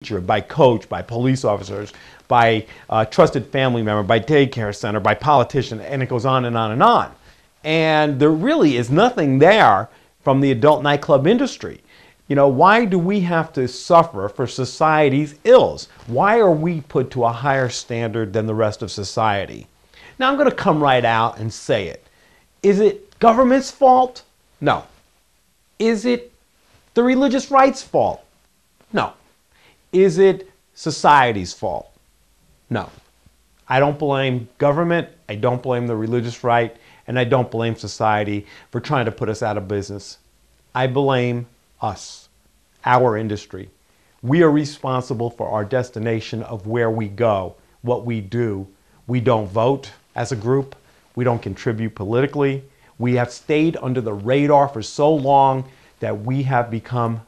teacher, by coach, by police officers, by trusted family member, by daycare center, by politician, and it goes on and on and on. And there really is nothing there from the adult nightclub industry. You know, why do we have to suffer for society's ills? Why are we put to a higher standard than the rest of society? Now I'm going to come right out and say it. Is it government's fault? No. Is it the religious right's fault? No. Is it society's fault? No. I don't blame government, I don't blame the religious right, and I don't blame society for trying to put us out of business. I blame us, our industry. We are responsible for our destination of where we go, what we do. We don't vote as a group. We don't contribute politically. We have stayed under the radar for so long that we have become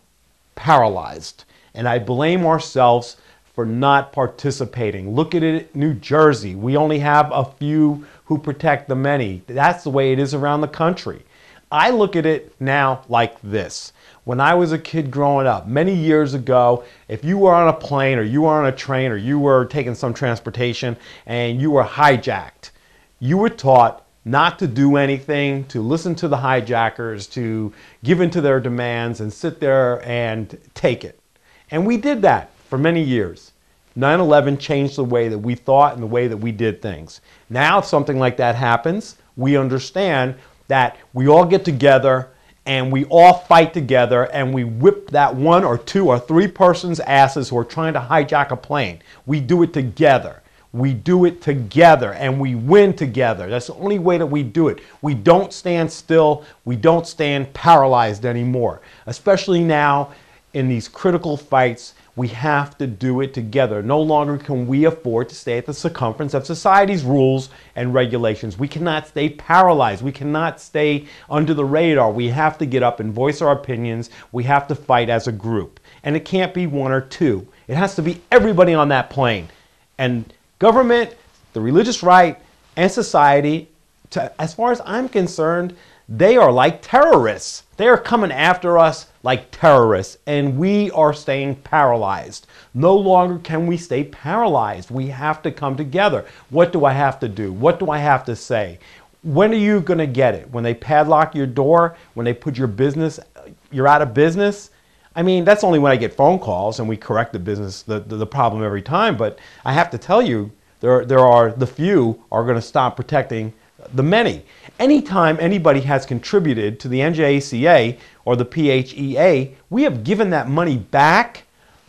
paralyzed. And I blame ourselves for not participating. Look at it, New Jersey. We only have a few who protect the many. That's the way it is around the country. I look at it now like this. When I was a kid growing up, many years ago, if you were on a plane or you were on a train or you were taking some transportation and you were hijacked, you were taught not to do anything, to listen to the hijackers, to give in to their demands and sit there and take it. And we did that for many years. 9/11 changed the way that we thought and the way that we did things. Now if something like that happens, we understand that we all get together and we all fight together and we whip that one or two or three person's asses who are trying to hijack a plane. We do it together. We do it together and we win together. That's the only way that we do it. We don't stand still. We don't stand paralyzed anymore. Especially now in these critical fights, we have to do it together. No longer can we afford to stay at the circumference of society's rules and regulations. We cannot stay paralyzed. We cannot stay under the radar. We have to get up and voice our opinions. We have to fight as a group. And it can't be one or two. It has to be everybody on that plane. And government, the religious right, and society, as far as I'm concerned, they are like terrorists. They are coming after us like terrorists, and we are staying paralyzed. No longer can we stay paralyzed. We have to come together. What do I have to do? What do I have to say? When are you going to get it? When they padlock your door? When they put your business, you're out of business? I mean, that's only when I get phone calls and we correct the problem every time. But I have to tell you, the few are going to stop protecting the many. Anytime anybody has contributed to the NJACA or the PHEA, we have given that money back.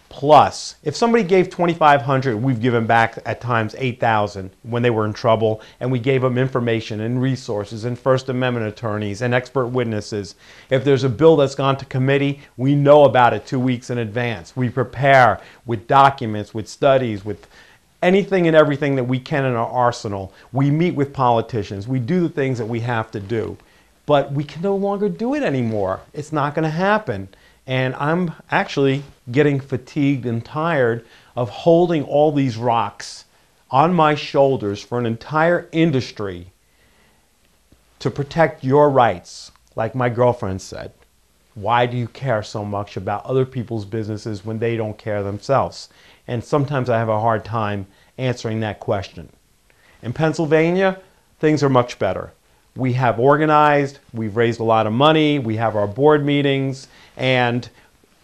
Plus, if somebody gave $2,500, we've given back at times $8,000 when they were in trouble, and we gave them information and resources and First Amendment attorneys and expert witnesses. If there's a bill that's gone to committee, we know about it 2 weeks in advance. We prepare with documents, with studies, with anything and everything that we can in our arsenal. We meet with politicians. We do the things that we have to do. But we can no longer do it anymore. It's not going to happen. And I'm actually getting fatigued and tired of holding all these rocks on my shoulders for an entire industry to protect your rights. Like my girlfriend said, why do you care so much about other people's businesses when they don't care themselves? And sometimes I have a hard time answering that question. In Pennsylvania, things are much better. We have organized, we've raised a lot of money, we have our board meetings, and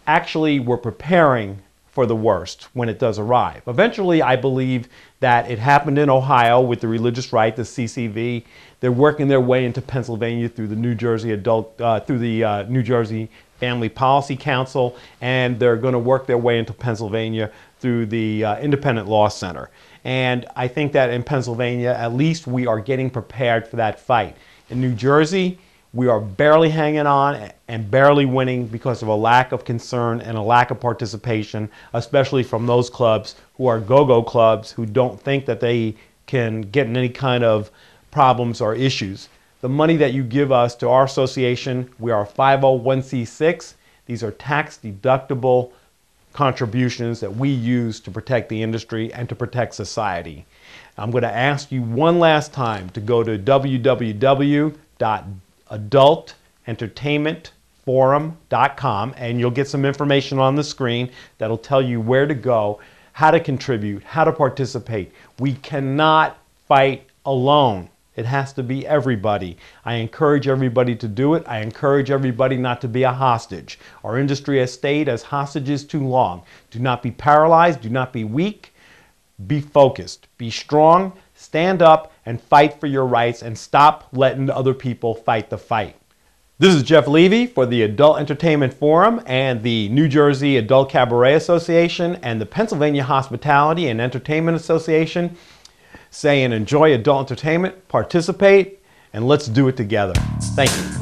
actually we're preparing for the worst when it does arrive. Eventually, I believe that it happened in Ohio with the religious right, the CCV. They're working their way into Pennsylvania through the New Jersey New Jersey Family Policy Council, and they're going to work their way into Pennsylvania through the Independent Law Center. And I think that in Pennsylvania, at least we are getting prepared for that fight. In New Jersey, we are barely hanging on and barely winning because of a lack of concern and a lack of participation, especially from those clubs who are go-go clubs who don't think that they can get in any kind of problems or issues. The money that you give us to our association, we are a 501c6. These are tax-deductible contributions that we use to protect the industry and to protect society. I'm going to ask you one last time to go to www.adultentertainment entertainmentforum.com, and you'll get some information on the screen that'll tell you where to go, how to contribute, how to participate. We cannot fight alone. It has to be everybody. I encourage everybody to do it. I encourage everybody not to be a hostage. Our industry has stayed as hostages too long. Do not be paralyzed. Do not be weak. Be focused. Be strong. Stand up and fight for your rights, and stop letting other people fight the fight. This is Jeff Levy for the Adult Entertainment Forum and the New Jersey Adult Cabaret Association and the Pennsylvania Hospitality and Entertainment Association, saying enjoy adult entertainment, participate, and let's do it together. Thank you.